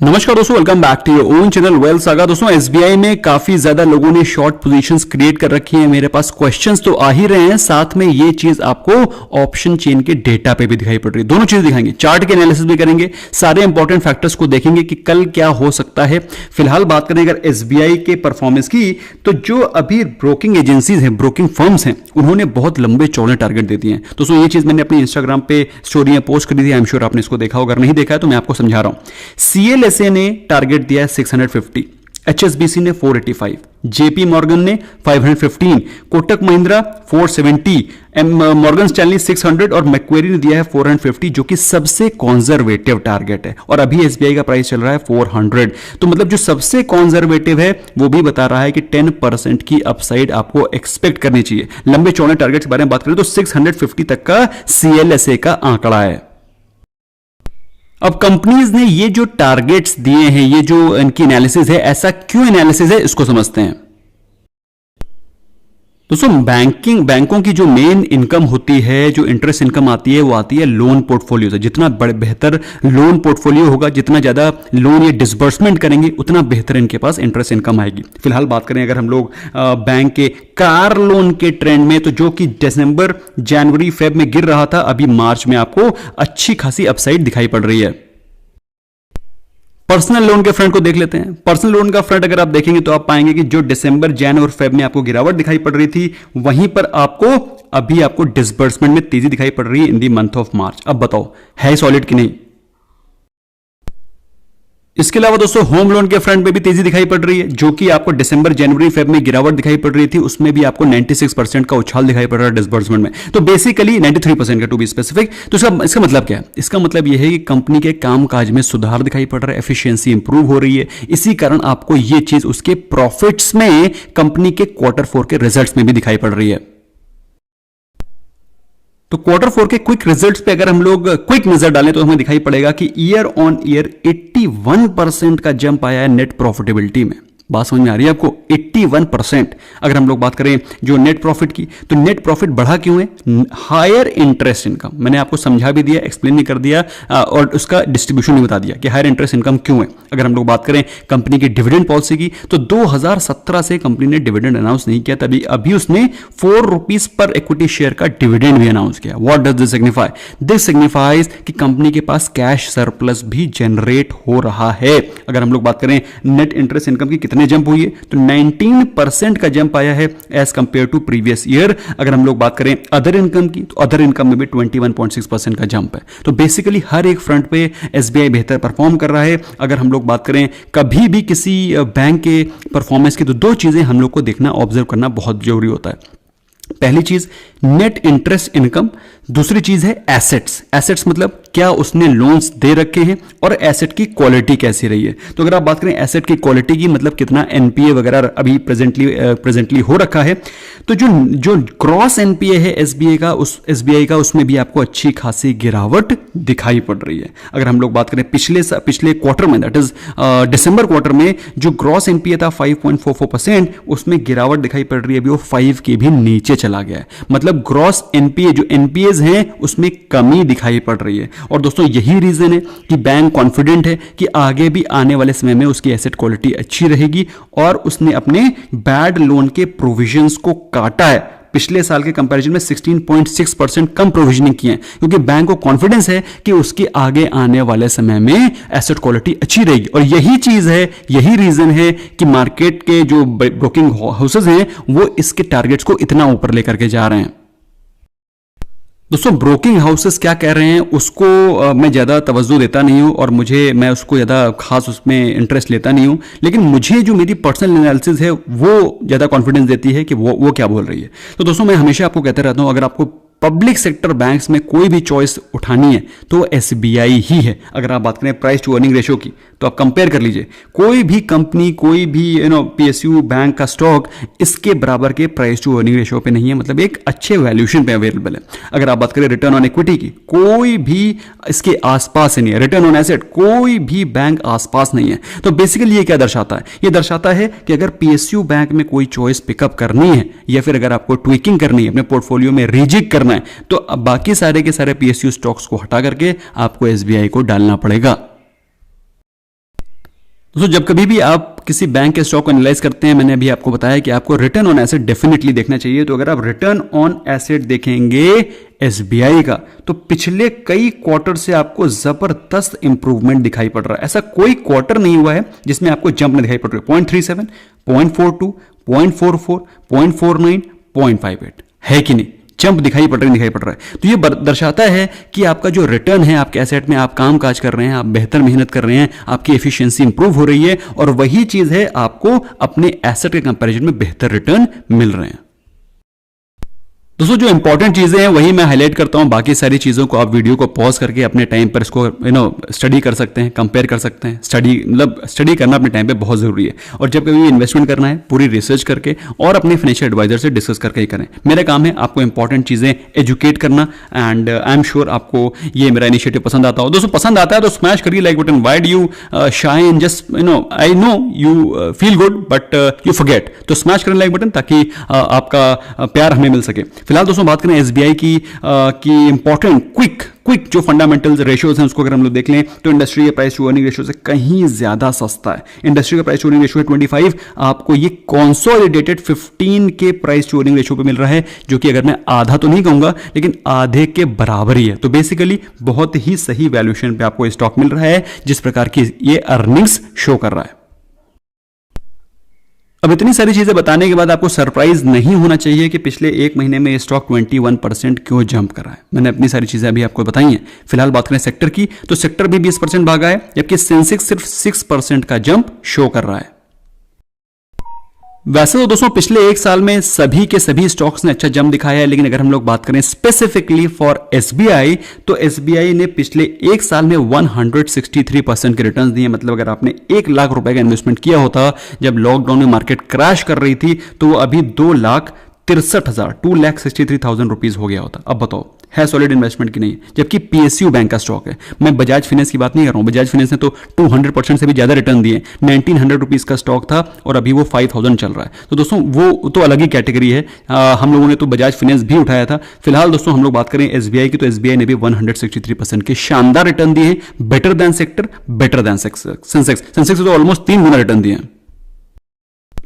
नमस्कार दोस्तों, welcome back to your own channel Wealth Saga. दोस्तों एसबीआई में काफी ज्यादा लोगों ने शॉर्ट पोजीशंस क्रिएट कर रखी हैं। मेरे पास क्वेश्चंस तो आ ही रहे हैं, साथ में ये चीज आपको ऑप्शन चेन के डेटा पे भी दिखाई पड़ रही है। दोनों चीज दिखाएंगे, चार्ट के एनालिसिस भी करेंगे, सारे इंपॉर्टेंट फैक्टर्स को देखेंगे कि कल क्या हो सकता है। फिलहाल बात करें अगर एसबीआई के परफॉर्मेंस की, तो जो अभी ब्रोकिंग एजेंसीज हैं, ब्रोकिंग फर्म्स हैं, उन्होंने बहुत लंबे चौड़े टारगेट दे दिए हैं। दोस्तों ये चीज मैंने अपनी इंस्टाग्राम पे स्टोरी पोस्ट करी थी, आई एम श्योर आपने इसको देखा होगा। अगर नहीं देखा है तो मैं आपको समझा रहा हूं। सीएलएसए ने टारगेट दिया है 650, एचएसबीसी ने 485, जेपी मॉर्गन ने 515, कोटक महिंद्रा 470, मॉर्गन स्टैनली 600 और मैक्वेरी ने दिया है 450, जो कि सबसे कॉन्जर्वेटिव टारगेट है। और अभी एसबीआई का प्राइस चल रहा है 400, तो मतलब जो सबसे कॉन्जर्वेटिव है वो भी बता रहा है कि 10% की अपसाइड आपको एक्सपेक्ट करनी चाहिए। लंबे चौड़े टारगेट के बारे में बात करें तो 650 तक का सीएलएसए का आंकड़ा है। अब कंपनीज ने ये जो टारगेट्स दिए हैं, ये जो इनकी एनालिसिस है, ऐसा क्यों एनालिसिस है इसको समझते हैं। दोस्तों बैंकों की जो मेन इनकम होती है, जो इंटरेस्ट इनकम आती है, वो आती है लोन पोर्टफोलियो से। जितना बेहतर लोन पोर्टफोलियो होगा, जितना ज्यादा लोन ये डिसबर्समेंट करेंगे, उतना बेहतर इनके पास इंटरेस्ट इनकम आएगी। फिलहाल बात करें अगर हम लोग बैंक के कार लोन के ट्रेंड में, तो जो कि दिसंबर जनवरी फेब में गिर रहा था, अभी मार्च में आपको अच्छी खासी अपसाइड दिखाई पड़ रही है। पर्सनल लोन के फ्रंट को देख लेते हैं। पर्सनल लोन का फ्रंट अगर आप देखेंगे तो आप पाएंगे कि जो दिसंबर जन और फेब में आपको गिरावट दिखाई पड़ रही थी, वहीं पर अभी आपको डिसबर्समेंट में तेजी दिखाई पड़ रही है इन दी मंथ ऑफ मार्च। अब बताओ है सॉलिड कि नहीं। इसके अलावा दोस्तों होम लोन के फ्रंट पे भी तेजी दिखाई पड़ रही है, जो कि आपको दिसंबर जनवरी फेब में गिरावट दिखाई पड़ रही थी, उसमें भी आपको 96% का उछाल दिखाई पड़ रहा है डिसबर्समेंट में। तो बेसिकली 93% का टू बी स्पेसिफिक। तो इसका मतलब क्या है? इसका मतलब यह है कि कंपनी के कामकाज में सुधार दिखाई पड़ रहा है, एफिशिएंसी इंप्रूव हो रही है। इसी कारण आपको यह चीज उसके प्रॉफिट्स में, कंपनी के Q4 के रिजल्ट्स में भी दिखाई पड़ रही है। तो Q4 के क्विक रिजल्ट्स पे अगर हम लोग क्विक नजर डालें तो हमें दिखाई पड़ेगा कि ईयर ऑन ईयर 81% का जंप आया है नेट प्रॉफिटेबिलिटी में। बात समझ में आ रही है आपको? 81%। अगर हम लोग बात करें जो नेट प्रॉफिट की, तो नेट प्रॉफिट बढ़ा क्यों है? Higher interest income. मैंने आपको समझा भी दिया, एक्सप्लेन भी कर दिया और उसका डिस्ट्रीब्यूशन भी बता दिया कि हायर इंटरेस्ट इनकम क्यों है। अगर हम लोग बात करें कंपनी की डिविडेंड पॉलिसी की, तो 2017 से कंपनी ने डिविडेंड अनाउंस नहीं किया, तभी अभी उसने 4 रुपीज पर इक्विटी शेयर का डिविडेंड भी अनाउंस किया। What does this signify? This signifies कि कंपनी के पास कैश सरप्लस भी जनरेट हो रहा है। अगर हम लोग बात करें नेट इंटरेस्ट इनकम की कितने जंप हुई है, तो 19% का जंप आया है as compare to previous year. अगर हम लोग बात करें अदर इनकम की, तो अदर इनकम में भी 21.6% का जंप है। तो बेसिकली हर एक फ्रंट पे एसबीआई बेहतर परफॉर्म कर रहा है। अगर हम लोग बात करें कभी भी किसी बैंक के परफॉर्मेंस की, तो दो चीजें हम लोग को देखना, ऑब्जर्व करना बहुत जरूरी होता है। पहली चीज नेट इंटरेस्ट इनकम, दूसरी चीज है एसेट्स। एसेट्स मतलब क्या उसने लोन्स दे रखे हैं और एसेट की क्वालिटी कैसी रही है। तो अगर आप बात करें एसेट की क्वालिटी की, मतलब कितना एनपीए वगैरह अभी प्रेजेंटली हो रखा है, तो जो ग्रॉस एनपीए है एसबीआई का उसमें भी आपको अच्छी खासी गिरावट दिखाई पड़ रही है। अगर हम लोग बात करें पिछले क्वार्टर में, दैट इज दिसंबर क्वार्टर में, जो ग्रॉस एनपीए था 5.44%, उसमें गिरावट दिखाई पड़ रही है, अभी वो 5 के भी नीचे चला गया है। मतलब ग्रॉस एनपीए जो एनपीएज हैं उसमें कमी दिखाई पड़ रही है। और दोस्तों यही रीजन है कि बैंक कॉन्फिडेंट है कि आगे भी आने वाले समय में उसकी एसेट क्वालिटी अच्छी रहेगी, और उसने अपने बैड लोन के प्रोविजंस को काटा है। पिछले साल के कंपैरिजन में 16.6% कम प्रोविजनिंग किए हैं, क्योंकि बैंक को कॉन्फिडेंस है कि उसके आगे आने वाले समय में एसेट क्वालिटी अच्छी रहेगी। और यही चीज है, यही रीजन है कि मार्केट के जो ब्रोकिंग हाउसेस हैं वो इसके टारगेट्स को इतना ऊपर लेकर के जा रहे हैं। दोस्तों ब्रोकिंग हाउसेस क्या कह रहे हैं उसको मैं ज़्यादा तवज्जो देता नहीं हूं, और मैं उसको ज़्यादा खास उसमें इंटरेस्ट लेता नहीं हूं। लेकिन मुझे जो मेरी पर्सनल एनालिसिस है वो ज़्यादा कॉन्फिडेंस देती है कि वो क्या बोल रही है। तो दोस्तों मैं हमेशा आपको कहता रहता हूं, अगर आपको पब्लिक सेक्टर बैंक्स में कोई भी चॉइस उठानी है तो एसबीआई ही है। अगर आप बात करें प्राइस टू अर्निंग रेशियो की, तो आप कंपेयर कर लीजिए, कोई भी कंपनी, कोई भी पीएसयू बैंक का स्टॉक इसके बराबर के प्राइस टू अर्निंग रेशियो पे नहीं है, मतलब एक अच्छे वैल्यूएशन पे अवेलेबल है। अगर आप बात करें रिटर्न ऑन इक्विटी की, कोई भी इसके आसपास नहीं है। रिटर्न ऑन एसेट, कोई भी बैंक आसपास नहीं है। तो बेसिकली ये क्या दर्शाता है? ये दर्शाता है कि अगर पीएसयू बैंक में कोई चॉइस पिकअप करनी है, या फिर अगर आपको ट्विकिंग करनी है, अपने पोर्टफोलियो में रीजिग करना है, तो अब बाकी सारे के सारे पीएसयू स्टॉक्स को हटा करके आपको एसबीआई को डालना पड़ेगा। दोस्तों जब कभी भी आप किसी बैंक के स्टॉक को एनालाइज करते हैं, मैंने अभी आपको बताया कि आपको रिटर्न ऑन एसेट डेफिनेटली देखना चाहिए। तो अगर आप रिटर्न ऑन एसेट देखेंगे एसबीआई का, तो पिछले कई क्वार्टर से आपको जबरदस्त इंप्रूवमेंट दिखाई पड़ रहा है। ऐसा कोई क्वार्टर नहीं हुआ है जिसमें आपको जंप नहीं दिखाई पड़ रही है। 0.37, 0.42, 0.44, 0.49, 0.58 है कि नहीं, जंप दिखाई पड़ रहा है। तो ये दर्शाता है कि आपका जो रिटर्न है आपके एसेट में, आप काम काज कर रहे हैं, आप बेहतर मेहनत कर रहे हैं, आपकी एफिशिएंसी इंप्रूव हो रही है, और वही चीज है आपको अपने एसेट के कंपैरिजन में बेहतर रिटर्न मिल रहे हैं। दोस्तों जो इंपॉर्टेंट चीजें हैं वही मैं हाईलाइट करता हूं, बाकी सारी चीजों को आप वीडियो को पॉज करके अपने टाइम पर इसको स्टडी कर सकते हैं, कंपेयर कर सकते हैं। स्टडी करना अपने टाइम पे बहुत जरूरी है, और जब कभी इन्वेस्टमेंट करना है पूरी रिसर्च करके और अपने फाइनेंशियल एडवाइजर से डिस्कस करके ही करें। मेरा काम है आपको इंपॉर्टेंट चीजें एजुकेट करना, एंड आई एम श्योर आपको ये मेरा इनिशिएटिव पसंद आता हो। दोस्तों पसंद आता है तो स्मैश करिए like button. Why do you shine, just I know you feel good but you forget, तो स्मैश करें लाइक बटन ताकि आपका प्यार हमें मिल सके। फिलहाल दोस्तों बात करें एसबीआई की इंपॉर्टेंट क्विक जो फंडामेंटल्स रेशियोज हैं उसको अगर हम लोग देख लें तो इंडस्ट्री के प्राइस टू अर्निंग रेशियो से कहीं ज्यादा सस्ता है। इंडस्ट्री का प्राइस टू अर्निंग रेशियो है 25, आपको ये कंसोलिडेटेड 15 के प्राइस टू अर्निंग रेशियो पे मिल रहा है, जो कि अगर मैं आधा तो नहीं कहूंगा लेकिन आधे के बराबर ही है। तो बेसिकली बहुत ही सही वैल्यूएशन पे आपको स्टॉक मिल रहा है जिस प्रकार की ये अर्निंग्स शो कर रहा है। अब इतनी सारी चीजें बताने के बाद आपको सरप्राइज नहीं होना चाहिए कि पिछले एक महीने में ये स्टॉक 21% क्यों जंप कर रहा है। मैंने अपनी सारी चीजें अभी आपको बताई हैं। फिलहाल बात करें सेक्टर की, तो सेक्टर भी 20% भागा है, जबकि सेंसेक्स सिर्फ 6% का जंप शो कर रहा है। वैसे तो दोस्तों पिछले एक साल में सभी के सभी स्टॉक्स ने अच्छा जंप दिखाया है, लेकिन अगर हम लोग बात करें स्पेसिफिकली फॉर एसबीआई, तो एसबीआई ने पिछले एक साल में 163% के रिटर्न्स दिए। मतलब अगर आपने 1 लाख रुपए का इन्वेस्टमेंट किया होता जब लॉकडाउन में मार्केट क्रैश कर रही थी, तो वो अभी 2,63,000 रुपीज हो गया होता। अब बताओ है सॉलिड इन्वेस्टमेंट की नहीं, जबकि पीएसयू बैंक का स्टॉक है। मैं बजाज फाइनेंस की बात नहीं कर रहा हूं, बजाज फाइनेंस ने तो 200% से भी ज्यादा रिटर्न दिए। 1900 रुपीज का स्टॉक था और अभी वो 5000 चल रहा है। तो दोस्तों वो तो अलग ही कैटेगरी है। हम लोगों ने तो बजाज फाइनेंस भी उठाया था। फिलहाल दोस्तों हम लोग बात करें एसबीआई की, तो एसबीआई ने भी 163% के शानदार रिटर्न दिए हैं। Better than sector, better than Sensex तो ऑलमोस्ट 3 गुना रिटर्न दिए हैं।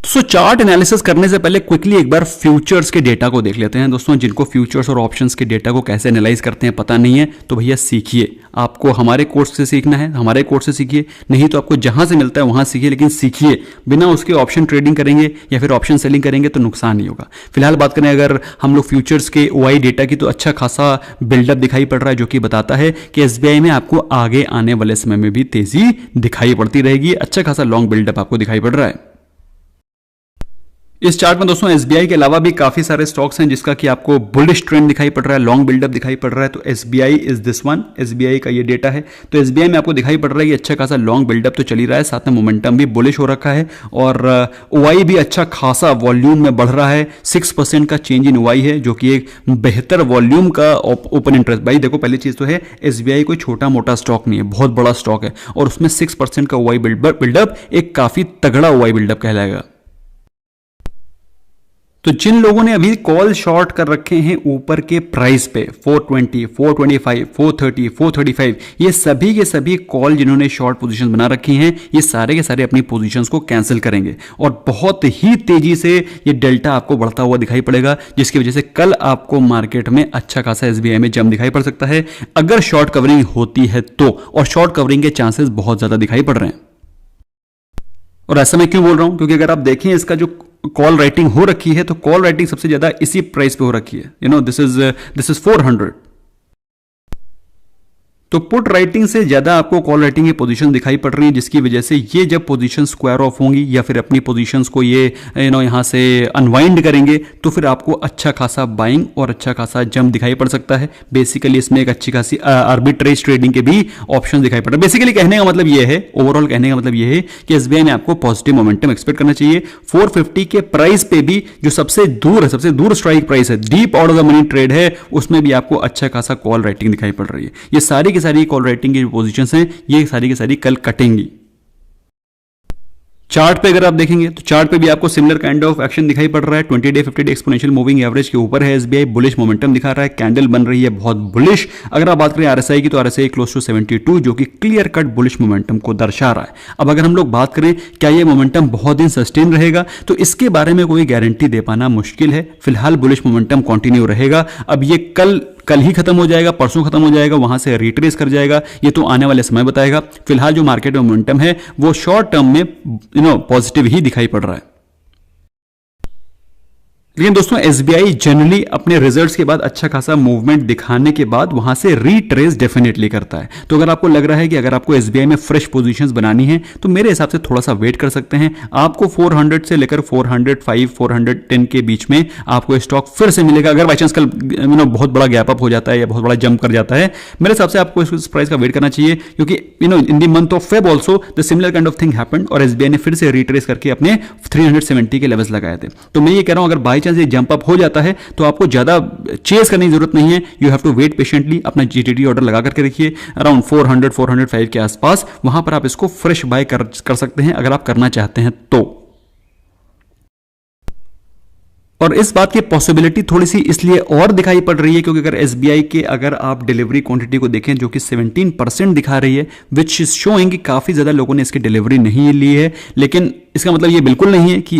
सो चार्ट एनालिसिस करने से पहले क्विकली एक बार फ्यूचर्स के डेटा को देख लेते हैं। दोस्तों जिनको फ्यूचर्स और ऑप्शंस के डेटा को कैसे एनालाइज करते हैं पता नहीं है, तो भैया सीखिए। आपको हमारे कोर्स से सीखना है, हमारे कोर्स से सीखिए, नहीं तो आपको जहां से मिलता है वहां सीखिए, लेकिन सीखिए। बिना उसके ऑप्शन ट्रेडिंग करेंगे या फिर ऑप्शन सेलिंग करेंगे तो नुकसान ही होगा। फिलहाल बात करें अगर हम लोग फ्यूचर्स के ओआई डेटा की, तो अच्छा खासा बिल्डअप दिखाई पड़ रहा है, जो कि बताता है कि एसबीआई में आपको आगे आने वाले समय में भी तेजी दिखाई पड़ती रहेगी। अच्छा खासा लॉन्ग बिल्डअप आपको दिखाई पड़ रहा है। इस चार्ट में दोस्तों एसबीआई के अलावा भी काफी सारे स्टॉक्स हैं जिसका कि आपको बुलिश ट्रेंड दिखाई पड़ रहा है, लॉन्ग बिल्डअप दिखाई पड़ रहा है। तो SBI is this one, SBI का ये डेटा है। तो एसबीआई में आपको दिखाई पड़ रहा है कि अच्छा खासा लॉन्ग बिल्डअप तो चल ही रहा है, साथ में मोमेंटम भी बुलिश हो रखा है, और ओआई भी अच्छा खासा वॉल्यूम में बढ़ रहा है। 6% का चेंज इन ओआई है, जो कि एक बेहतर वॉल्यूम का ओपन इंटरेस्ट। भाई देखो पहली चीज तो है एसबीआई कोई छोटा मोटा स्टॉक नहीं है, बहुत बड़ा स्टॉक है, और उसमें 6% का ओआई बिल्डअप एक काफी तगड़ा ओआई बिल्डअप कहलाएगा। तो जिन लोगों ने अभी कॉल शॉर्ट कर रखे हैं ऊपर के प्राइस पे 420, 425, 430, 435, ये सभी के सभी कॉल जिन्होंने शॉर्ट पोजीशन बना रखी हैं, ये सारे के सारे अपनी पोजीशंस को कैंसिल करेंगे, और बहुत ही तेजी से ये डेल्टा आपको बढ़ता हुआ दिखाई पड़ेगा, जिसकी वजह से कल आपको मार्केट में अच्छा खासा एसबीआई में जंप दिखाई पड़ सकता है अगर शॉर्ट कवरिंग होती है तो, और शॉर्ट कवरिंग के चांसेस बहुत ज्यादा दिखाई पड़ रहे हैं। और ऐसा मैं क्यों बोल रहा हूं, क्योंकि अगर आप देखें इसका जो कॉल राइटिंग हो रखी है, तो कॉल राइटिंग सबसे ज्यादा इसी प्राइस पे हो रखी है। This is 400। तो पुट राइटिंग से ज्यादा आपको कॉल राइटिंग की पोजीशन दिखाई पड़ रही है, जिसकी वजह से ये जब पोजीशन स्क्वायर ऑफ होंगी या फिर अपनी पोजीशंस को ये यहां से अनवाइंड करेंगे, तो फिर आपको अच्छा खासा बाइंग और अच्छा खासा जंप दिखाई पड़ सकता है। बेसिकली इसमें एक अच्छी खासी आर्बिट्रेज ट्रेडिंग के भी ऑप्शन दिखाई पड़ रहे हैं। बेसिकली कहने का मतलब ये है, ओवरऑल कहने का मतलब ये है कि एसबीआई ने आपको पॉजिटिव मोमेंटम एक्सपेक्ट करना चाहिए। 450 के प्राइस पे भी जो सबसे दूर स्ट्राइक प्राइस है, deep out of the money trade है, उसमें भी आपको अच्छा खासा कॉल राइटिंग दिखाई पड़ रही है। ये सारी कॉल राइटिंग की पोजीशंस हैं, ये सारी की सारी कल कटेंगी। चार्ट पे अगर आप देखेंगे तो चार्ट पे भी आपको सिमिलर काइंड ऑफ एक्शन दिखाई पड़ रहा है। 20 day 50 day exponential moving average के ऊपर है एसबीआई, बुलिश मोमेंटम दिखा रहा है, कैंडल बन रही है बहुत बुलिश। अगर आप बात करें आरएसआई की तो आरएसआई क्लोज टू 72 जो कि क्लियर कट बुलिश मोमेंटम को दर्शा रहा है। अब अगर हम लोग बात करें क्या ये मोमेंटम बहुत दिन सस्टेन रहेगा, तो इसके बारे में कोई गारंटी दे पाना मुश्किल है। फिलहाल बुलिश मोमेंटम कंटिन्यू रहेगा। अब ये कल ही खत्म हो जाएगा, परसों खत्म हो जाएगा, वहां से रिट्रेस कर जाएगा, ये तो आने वाले समय बताएगा। फिलहाल जो मार्केट में मोमेंटम है वो शॉर्ट टर्म में पॉजिटिव ही दिखाई पड़ रहा है। लेकिन दोस्तों एसबीआई जनरली अपने रिजल्ट्स के बाद अच्छा खासा मूवमेंट दिखाने के बाद वहां से रीट्रेस डेफिनेटली करता है। तो अगर आपको लग रहा है कि अगर आपको एसबीआई में फ्रेश पोजीशंस बनानी है तो मेरे हिसाब से थोड़ा सा वेट कर सकते हैं। आपको 400 से लेकर 405 410 के बीच में आपको स्टॉक फिर से मिलेगा। अगर बाई चांस कल बहुत बड़ा गैप अप हो जाता है या बहुत बड़ा जंप कर जाता है, मेरे हिसाब से आपको इस प्राइस का वेट करना चाहिए, क्योंकि in the month of Feb also the similar kind of thing happened और एसबीआई ने फिर से रीट्रेस करके अपने 370 के लेवल्स लगाए थे। तो मैं ये कह रहा हूं अगर बाई चांस ये जंप अप हो जाता है तो आपको ज्यादा चेस करने की जरूरत नहीं है। You have to wait patiently, अपना जीटीडी ऑर्डर लगा करके रखिए अराउंड 400 405 के आसपास, वहां पर आप इसको फ्रेश बाय कर सकते हैं अगर आप करना चाहते हैं तो। और इस बात की पॉसिबिलिटी थोड़ी सी इसलिए और दिखाई पड़ रही है क्योंकि अगर एसबीआई के अगर आप डिलीवरी क्वांटिटी को देखें जो कि 17% दिखा रही है, विच इज शोइंग कि काफी ज्यादा लोगों ने इसकी डिलीवरी नहीं ली है। लेकिन इसका मतलब ये बिल्कुल नहीं है कि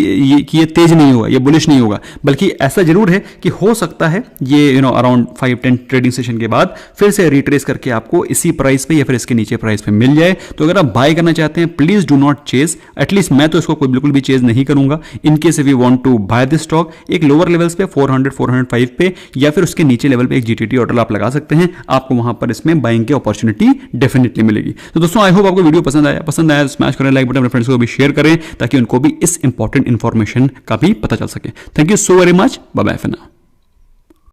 ये तेज नहीं होगा, ये बुलिश नहीं होगा, बल्कि ऐसा जरूर है कि हो सकता है ये अराउंड 5-10 ट्रेडिंग सेशन के बाद फिर से रिट्रेस करके आपको इसी प्राइस पे या फिर इसके नीचे प्राइस पे मिल जाए। तो अगर आप बाय करना चाहते हैं please do not chase, at least मैं तो इसको कोई बिल्कुल भी चेज नहीं करूंगा। In case if you want to buy this stock, एक लोअर लेवल्स पे 400 405 पे या फिर उसके नीचे लेवल पे एक जीटीटी ऑर्डर आप लगा सकते हैं, आपको वहां पर इसमें बाइंग की अपॉर्चुनिटी डेफिनेटली मिलेगी। तो दोस्तों आई होप आपको वीडियो पसंद आया स्मैश करें लाइक बटन, अपने फ्रेंड्स को भी शेयर करें ताकि उनको भी इस इंपॉर्टेंट इंफॉर्मेशन का भी पता चल सके। Thank you so very much, bye bye for now.